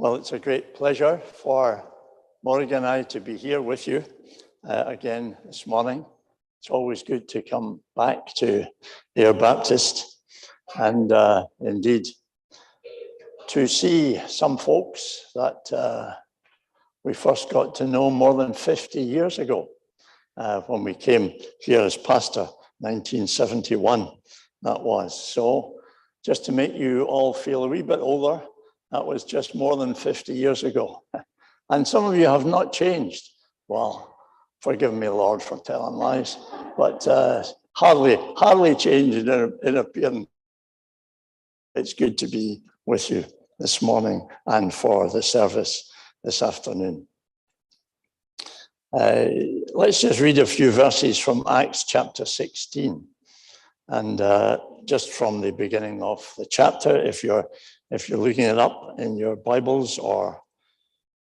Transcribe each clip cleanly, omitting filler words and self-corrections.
Well, it's a great pleasure for Morgan and I to be here with you again this morning. It's always good to come back to Ayr Baptist and indeed to see some folks that we first got to know more than 50 years ago when we came here as pastor, 1971 that was. So just to make you all feel a wee bit older, that was just more than 50 years ago. And some of you have not changed. Well, forgive me, Lord, for telling lies, but hardly changed in appearance. It's good to be with you this morning and for the service this afternoon. Let's just read a few verses from Acts chapter 16. And just from the beginning of the chapter, if you're looking it up in your Bibles or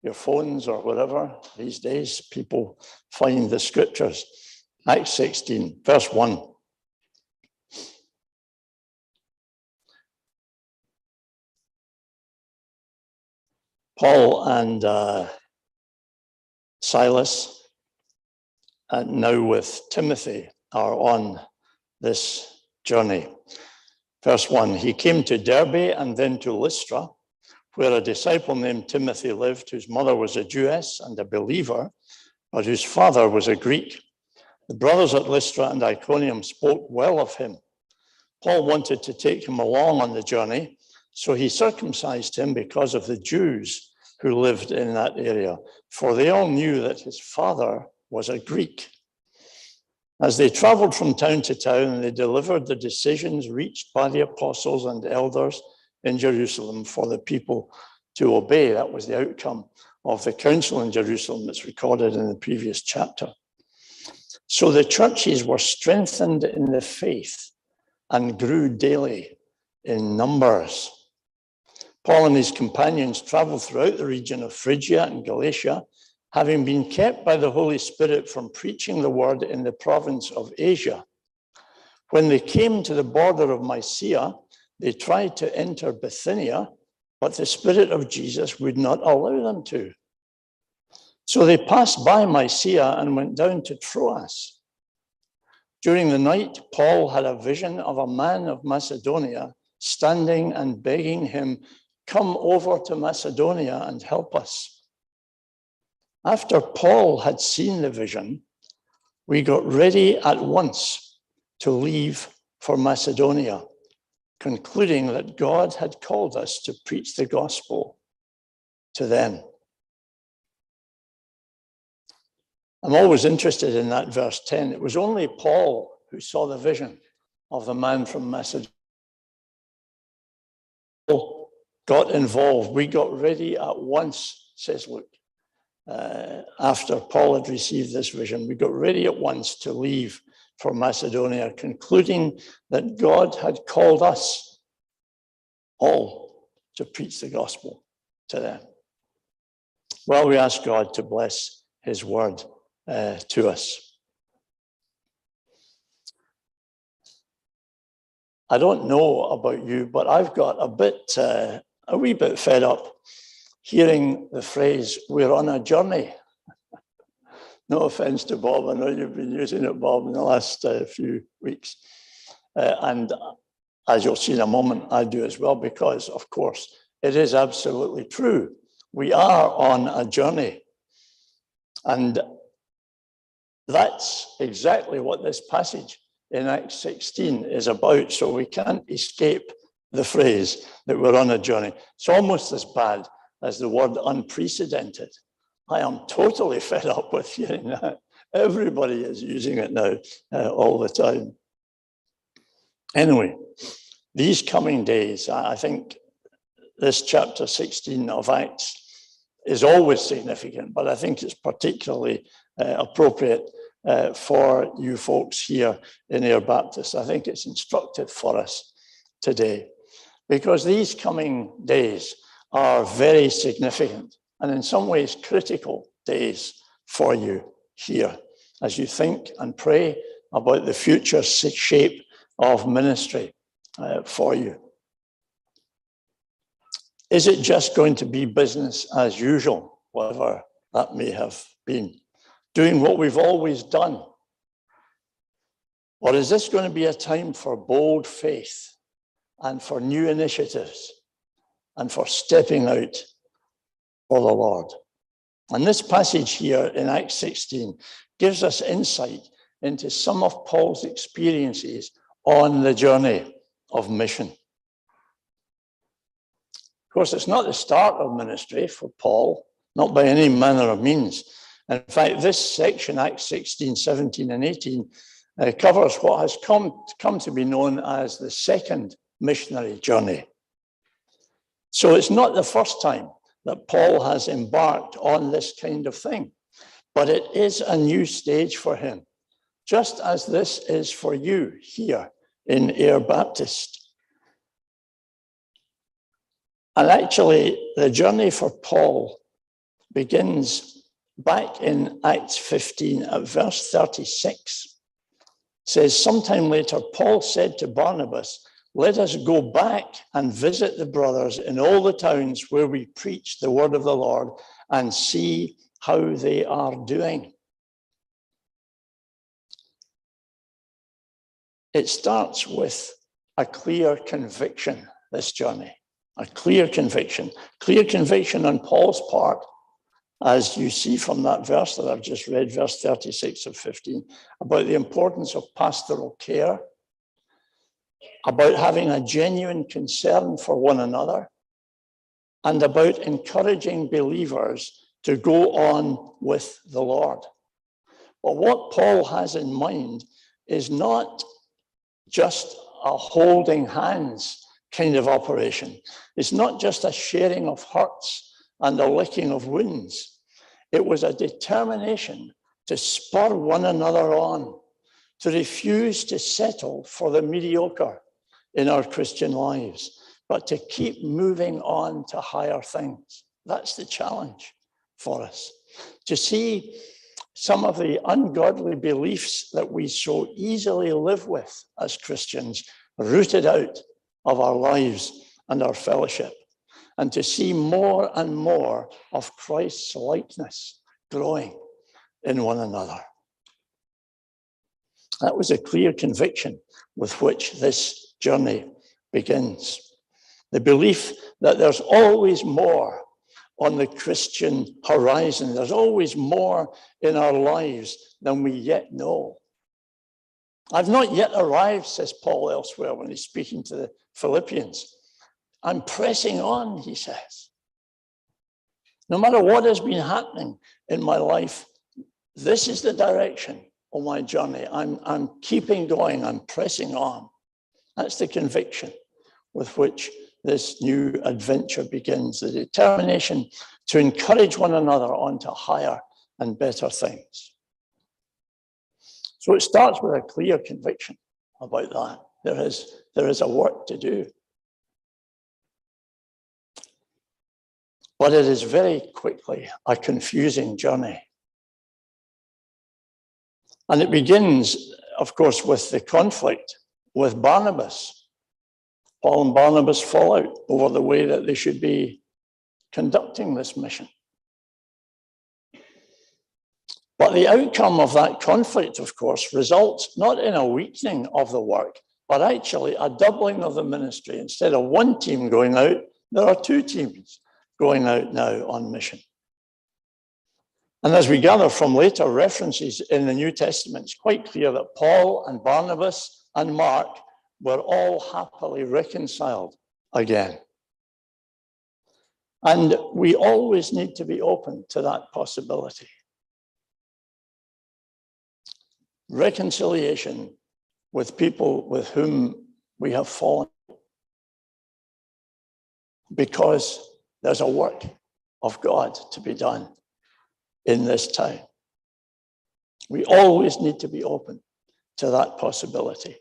your phones or whatever, these days people find the scriptures. Acts 16, verse 1. Paul and Silas, and now with Timothy, are on this journey. Verse 1, he came to Derbe and then to Lystra, where a disciple named Timothy lived, whose mother was a Jewess and a believer, but whose father was a Greek. The brothers at Lystra and Iconium spoke well of him. Paul wanted to take him along on the journey, so he circumcised him because of the Jews who lived in that area, for they all knew that his father was a Greek. As they traveled from town to town, they delivered the decisions reached by the apostles and elders in Jerusalem for the people to obey. That was the outcome of the council in Jerusalem that's recorded in the previous chapter. So the churches were strengthened in the faith and grew daily in numbers. Paul and his companions traveled throughout the region of Phrygia and Galatia, having been kept by the Holy Spirit from preaching the word in the province of Asia. When they came to the border of Mysia, they tried to enter Bithynia, but the Spirit of Jesus would not allow them to. So they passed by Mysia and went down to Troas. During the night, Paul had a vision of a man of Macedonia standing and begging him, "Come over to Macedonia and help us." After Paul had seen the vision, we got ready at once to leave for Macedonia, concluding that God had called us to preach the gospel to them. I'm always interested in that verse 10. It was only Paul who saw the vision of the man from Macedonia. Paul got involved. We got ready at once, says Luke. After Paul had received this vision, we got ready at once to leave for Macedonia, concluding that God had called us all to preach the gospel to them. Well, we ask God to bless his word to us. I don't know about you, but I've got a wee bit fed up hearing the phrase, "we're on a journey." No offense to Bob, I know you've been using it, Bob, in the last few weeks. And as you'll see in a moment, I do as well, because, of course, it is absolutely true. We are on a journey. And that's exactly what this passage in Acts 16 is about. So we can't escape the phrase that we're on a journey. It's almost as bad as the word unprecedented. I am totally fed up with hearing that. Everybody is using it now all the time. Anyway, these coming days, I think this chapter 16 of Acts is always significant, but I think it's particularly appropriate for you folks here in Ayr Baptist. I think it's instructive for us today, because these coming days are very significant and in some ways critical days for you here as you think and pray about the future shape of ministry for you. Is it just going to be business as usual, whatever that may have been, doing what we've always done? Or is this going to be a time for bold faith and for new initiatives and for stepping out for the Lord? And this passage here in Acts 16 gives us insight into some of Paul's experiences on the journey of mission. Of course, it's not the start of ministry for Paul, not by any manner of means. In fact, this section, Acts 16, 17, and 18, covers what has come to be known as the second missionary journey. So it's not the first time that Paul has embarked on this kind of thing, but it is a new stage for him, just as this is for you here in Ayr Baptist. And actually, the journey for Paul begins back in Acts 15 at verse 36. It says, sometime later, Paul said to Barnabas, let us go back and visit the brothers in all the towns where we preach the word of the Lord and see how they are doing. It starts with a clear conviction, this journey, a clear conviction on Paul's part, as you see from that verse that I've just read, verse 36 of 15, about the importance of pastoral care, about having a genuine concern for one another, and about encouraging believers to go on with the Lord. But what Paul has in mind is not just a holding hands kind of operation. It's not just a sharing of hurts and a licking of wounds. It was a determination to spur one another on, to refuse to settle for the mediocre in our Christian lives, but to keep moving on to higher things. That's the challenge for us. To see some of the ungodly beliefs that we so easily live with as Christians rooted out of our lives and our fellowship, and to see more and more of Christ's likeness growing in one another. That was a clear conviction with which this journey begins. The belief that there's always more on the Christian horizon. There's always more in our lives than we yet know. I've not yet arrived, says Paul elsewhere when he's speaking to the Philippians. I'm pressing on, he says. No matter what has been happening in my life, this is the direction of my journey. I'm keeping going, I'm pressing on. That's the conviction with which this new adventure begins, the determination to encourage one another onto higher and better things. So it starts with a clear conviction about that. There is a work to do. But it is very quickly a confusing journey. And it begins, of course, with the conflict with Barnabas. Paul and Barnabas fall out over the way that they should be conducting this mission. But the outcome of that conflict, of course, results not in a weakening of the work, but actually a doubling of the ministry. Instead of one team going out, there are two teams going out now on mission. And as we gather from later references in the New Testament, it's quite clear that Paul and Barnabas and Mark were all happily reconciled again. And we always need to be open to that possibility. Reconciliation with people with whom we have fallen, because there's a work of God to be done in this time. We always need to be open to that possibility.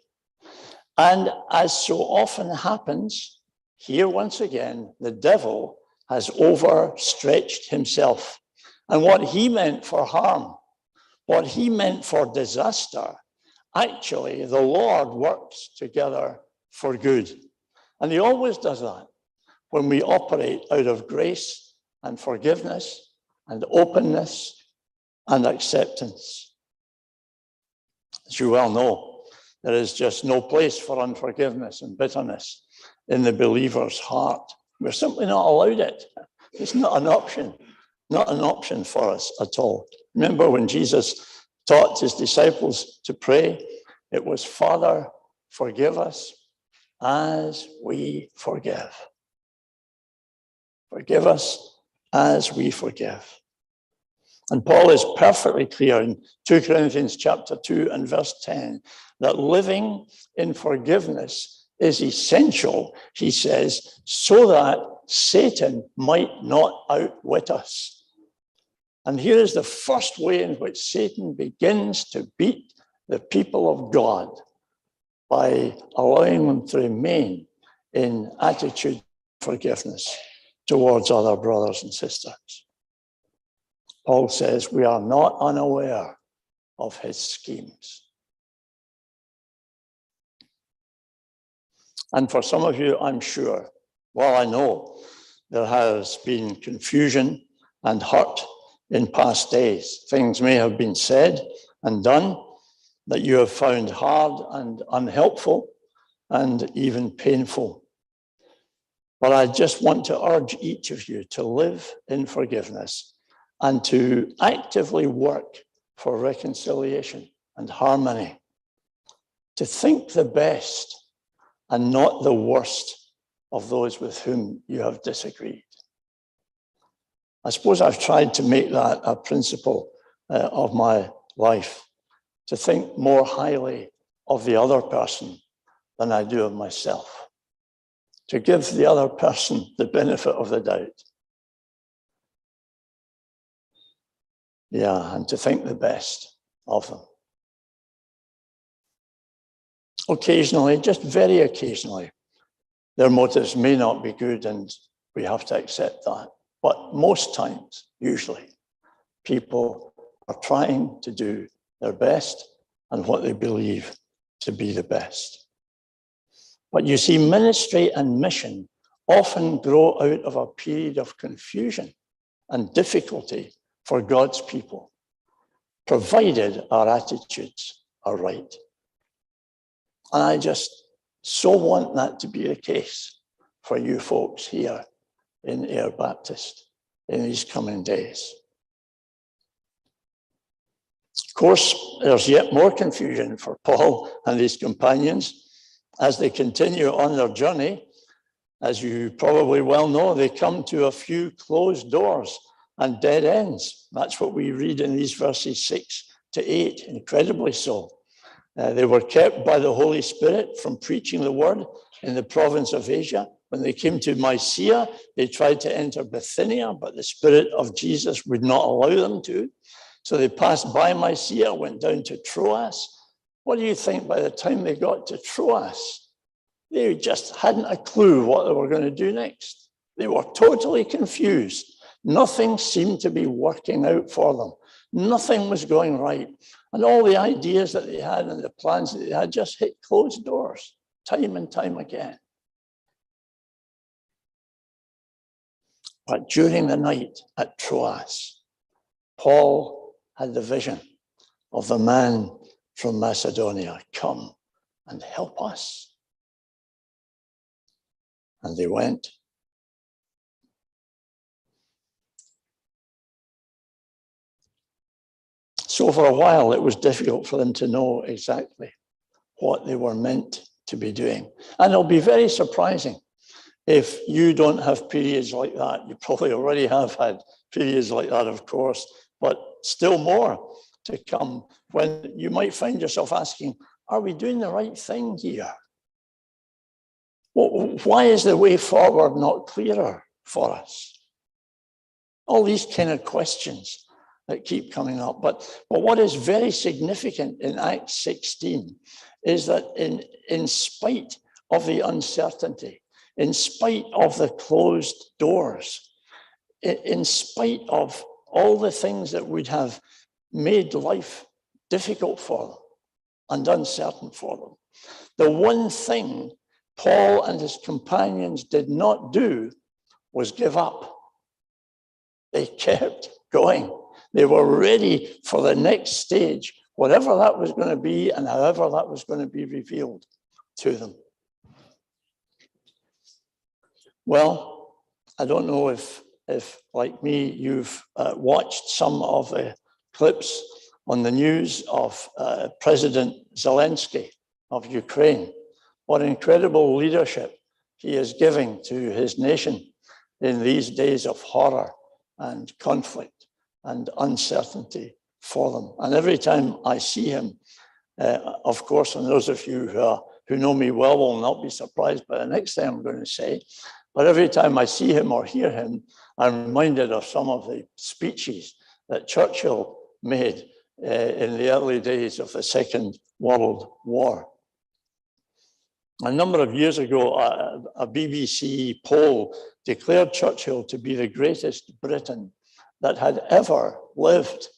And as so often happens, here once again, the devil has overstretched himself. And what he meant for harm, what he meant for disaster, actually the Lord works together for good. And he always does that. when we operate out of grace and forgiveness and openness and acceptance. As you well know, there is just no place for unforgiveness and bitterness in the believer's heart. We're simply not allowed it. It's not an option for us at all. Remember when Jesus taught his disciples to pray, it was, Father, forgive us as we forgive. Forgive us as we forgive. And Paul is perfectly clear in 2 Corinthians chapter 2 and verse 10 that living in forgiveness is essential, he says, so that Satan might not outwit us. And here is the first way in which Satan begins to beat the people of God, by allowing them to remain in attitude of forgiveness towards other brothers and sisters. Paul says we are not unaware of his schemes. And for some of you, I'm sure, well, I know there has been confusion and hurt in past days. Things may have been said and done that you have found hard and unhelpful and even painful. But I just want to urge each of you to live in forgiveness and to actively work for reconciliation and harmony, to think the best and not the worst of those with whom you have disagreed. I suppose I've tried to make that a principle of my life, to think more highly of the other person than I do of myself, to give the other person the benefit of the doubt. Yeah, and to think the best of them. Occasionally, just very occasionally, their motives may not be good and we have to accept that. But most times, usually, people are trying to do their best and what they believe to be the best. But you see, ministry and mission often grow out of a period of confusion and difficulty for God's people, provided our attitudes are right. And I just so want that to be the case for you folks here in Ayr Baptist in these coming days. Of course, there's yet more confusion for Paul and his companions as they continue on their journey. As you probably well know, they come to a few closed doors and dead ends. That's what we read in these verses 6 to 8, incredibly so. They were kept by the Holy Spirit from preaching the word in the province of Asia. When they came to Mysia, they tried to enter Bithynia, but the Spirit of Jesus would not allow them to. So they passed by Mysia, went down to Troas. What do you think by the time they got to Troas? They just hadn't a clue what they were going to do next. They were totally confused. Nothing seemed to be working out for them. Nothing was going right. And all the ideas that they had and the plans that they had just hit closed doors time and time again. But during the night at Troas, Paul had the vision of the man from Macedonia. Come and help us. And they went. So for a while, it was difficult for them to know exactly what they were meant to be doing. And it'll be very surprising if you don't have periods like that. You probably already have had periods like that, of course, but still more to come when you might find yourself asking, are we doing the right thing here? Well, why is the way forward not clearer for us? All these kind of questions that keep coming up. But what is very significant in Acts 16 is that in spite of the uncertainty, in spite of the closed doors, in spite of all the things that would have made life difficult for them and uncertain for them, the one thing Paul and his companions did not do was give up. They kept going. They were ready for the next stage, whatever that was going to be and however that was going to be revealed to them. Well, I don't know if like me, you've watched some of the clips on the news of President Zelensky of Ukraine. What incredible leadership he is giving to his nation in these days of horror and conflict and uncertainty for them. And every time I see him, of course, and those of you who know me well will not be surprised by the next thing I'm going to say, but every time I see him or hear him, I'm reminded of some of the speeches that Churchill made in the early days of the Second World War. A number of years ago, a BBC poll declared Churchill to be the greatest Briton that had ever lived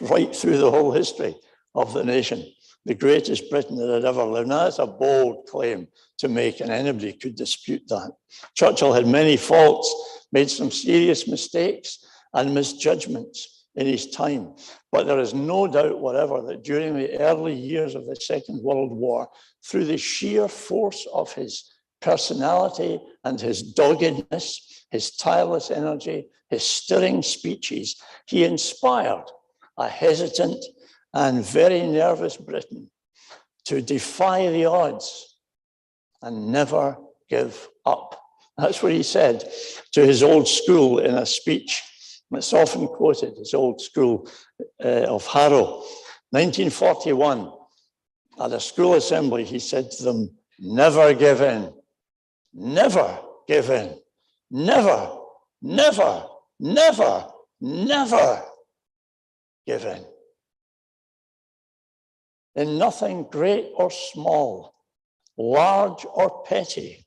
right through the whole history of the nation. The greatest Briton that had ever lived. Now, that's a bold claim to make, and anybody could dispute that. Churchill had many faults, made some serious mistakes and misjudgments in his time. But there is no doubt whatever that during the early years of the Second World War, through the sheer force of his personality and his doggedness, his tireless energy, his stirring speeches, he inspired a hesitant and very nervous Britain to defy the odds and never give up. That's what he said to his old school in a speech. It's often quoted, his old school of Harrow. 1941, at a school assembly, he said to them, never give in, never give in, never, never, never, never give in. In nothing great or small, large or petty,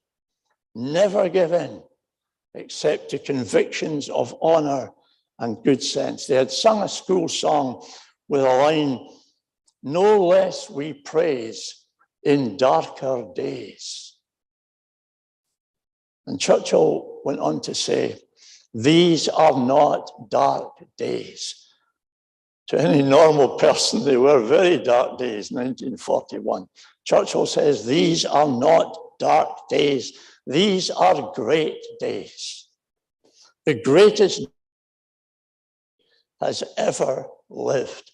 never give in, except to convictions of honor and good sense. They had sung a school song with a line, no less we praise in darker days. And Churchill went on to say, these are not dark days. To any normal person, they were very dark days, 1941. Churchill says, these are not dark days. These are great days. The greatest has ever lived.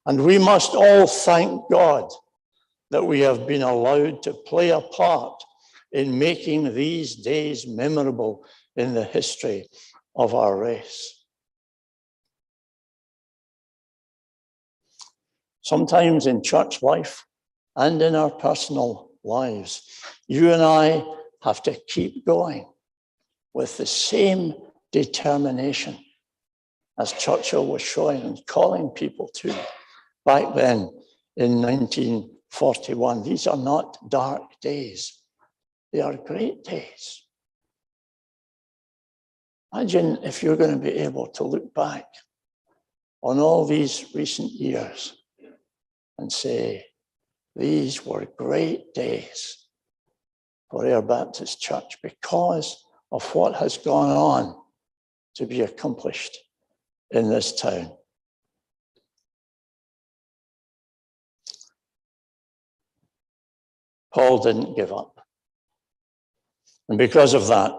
And we must all thank God that we have been allowed to play a part in making these days memorable in the history of our race. Sometimes in church life and in our personal lives, you and I have to keep going with the same determination as Churchill was showing and calling people to back then in 1941. These are not dark days. They are great days. Imagine if you're going to be able to look back on all these recent years and say, these were great days for Ayr Baptist Church because of what has gone on to be accomplished in this town. Paul didn't give up. And because of that,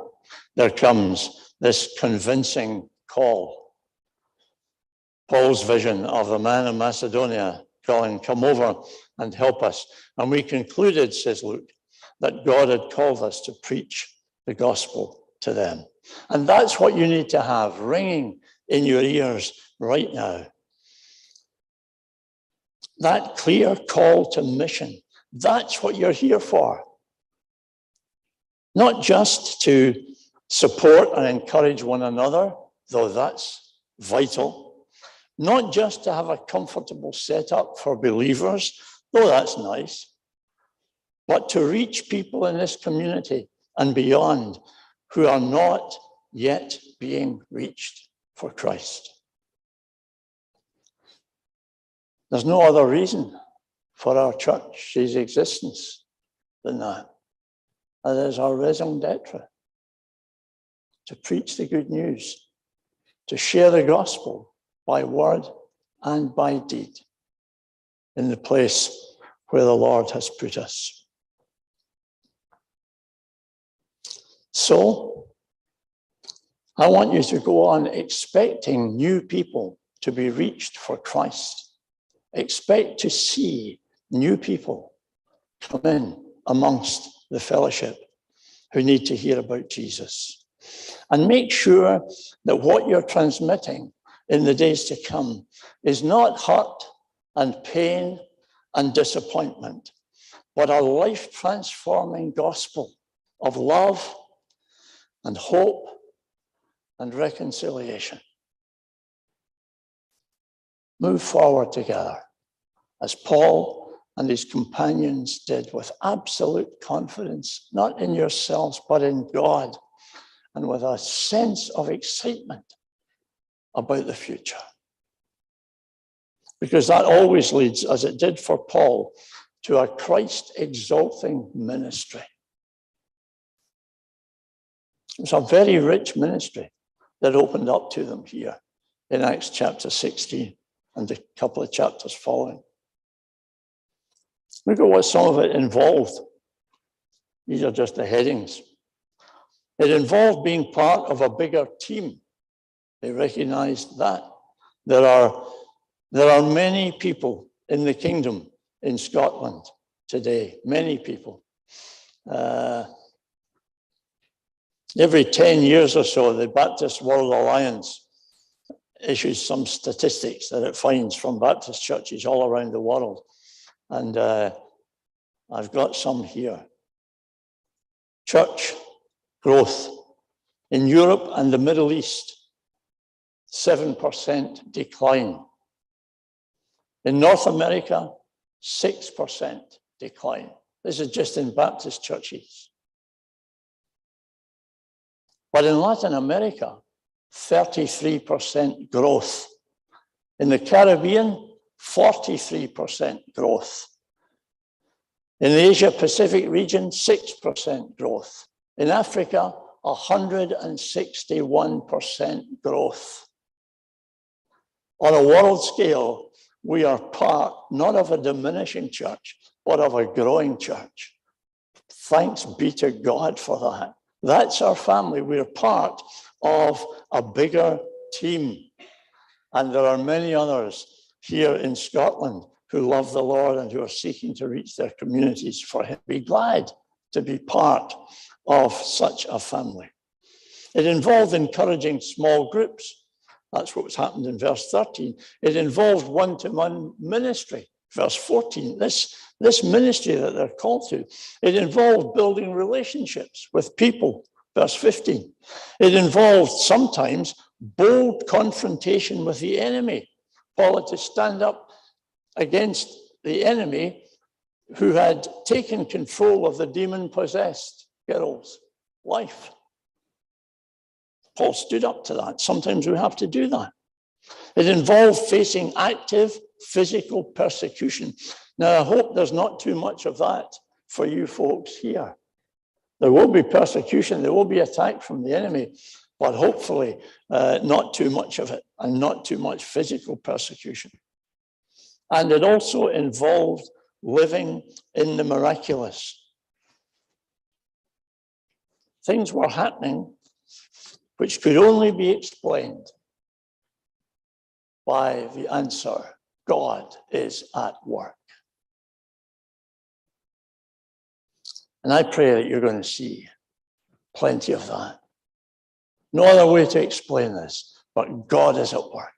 there comes this convincing call. Paul's vision of the man in Macedonia calling, come over and help us. And we concluded, says Luke, that God had called us to preach the gospel to them. And that's what you need to have ringing in your ears right now. That clear call to mission. That's what you're here for. Not just to support and encourage one another, though that's vital. Not just to have a comfortable setup for believers, though that's nice, but to reach people in this community and beyond who are not yet being reached for Christ. There's no other reason for our church's existence than that. That is our raison d'etre. to preach the good news, to share the gospel by word and by deed in the place where the Lord has put us. So, I want you to go on expecting new people to be reached for Christ. Expect to see new people come in amongst the fellowship who need to hear about Jesus. And make sure that what you're transmitting in the days to come is not hurt and pain and disappointment, but a life-transforming gospel of love and hope and reconciliation. Move forward together, as Paul and his companions did, with absolute confidence, not in yourselves, but in God, and with a sense of excitement about the future. Because that always leads, as it did for Paul, to a Christ-exalting ministry. It was a very rich ministry that opened up to them here in Acts chapter 16 and a couple of chapters following. Look at what some of it involved. These are just the headings. It involved being part of a bigger team. They recognized that. There are many people in the kingdom in Scotland today, many people. Every 10 years or so, the Baptist World Alliance issues some statistics that it finds from Baptist churches all around the world. And I've got some here. Church growth in Europe and the Middle East, 7% decline. In North America, 6% decline. This is just in Baptist churches. But in Latin America, 33% growth. In the Caribbean, 43% growth. In the Asia-Pacific region, 6% growth. In Africa, 161% growth. On a world scale, we are part not of a diminishing church, but of a growing church. Thanks be to God for that. That's our family. We're part of a bigger team. And there are many others here in Scotland who love the Lord and who are seeking to reach their communities for Him. Be glad to be part of such a family. It involved encouraging small groups. That's what happened in verse 13. It involved one-to-one ministry. Verse 14, this ministry that they're called to, it involved building relationships with people. Verse 15, it involved sometimes bold confrontation with the enemy. Paul had to stand up against the enemy who had taken control of the demon-possessed girl's life. Paul stood up to that. Sometimes we have to do that. It involved facing active physical persecution. Now, I hope there's not too much of that for you folks here. There will be persecution, there will be attack from the enemy, but hopefully not too much of it and not too much physical persecution. And it also involved living in the miraculous. Things were happening which could only be explained by the answer, God is at work. And I pray that you're going to see plenty of that. No other way to explain this, but God is at work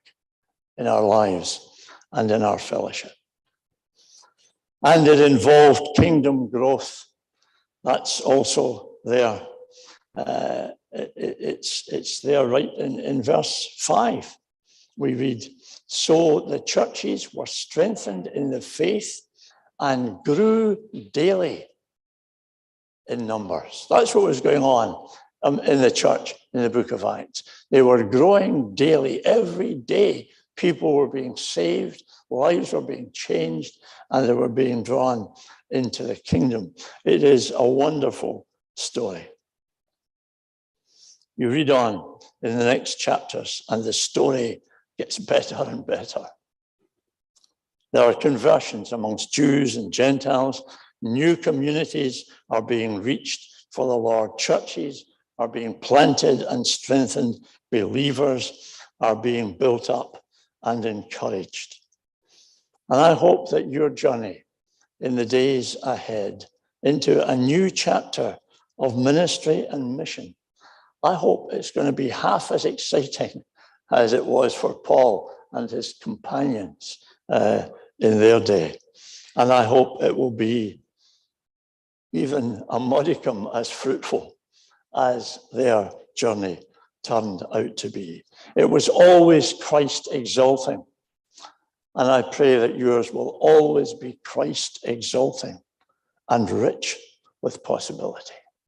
in our lives and in our fellowship. And it involved kingdom growth. That's also there. It's there right in verse 5. We read, so the churches were strengthened in the faith and grew daily in numbers. That's what was going on in the church in the book of Acts. They were growing daily. Every day, people were being saved, lives were being changed, and they were being drawn into the kingdom. It is a wonderful story. You read on in the next chapters and the story gets better and better. There are conversions amongst Jews and Gentiles. New communities are being reached for the Lord. Churches are being planted and strengthened. Believers are being built up and encouraged. And I hope that your journey in the days ahead into a new chapter of ministry and mission, I hope it's going to be half as exciting as it was for Paul and his companions in their day. And I hope it will be even a modicum as fruitful as their journey turned out to be. It was always Christ exalting. And I pray that yours will always be Christ exalting and rich with possibility.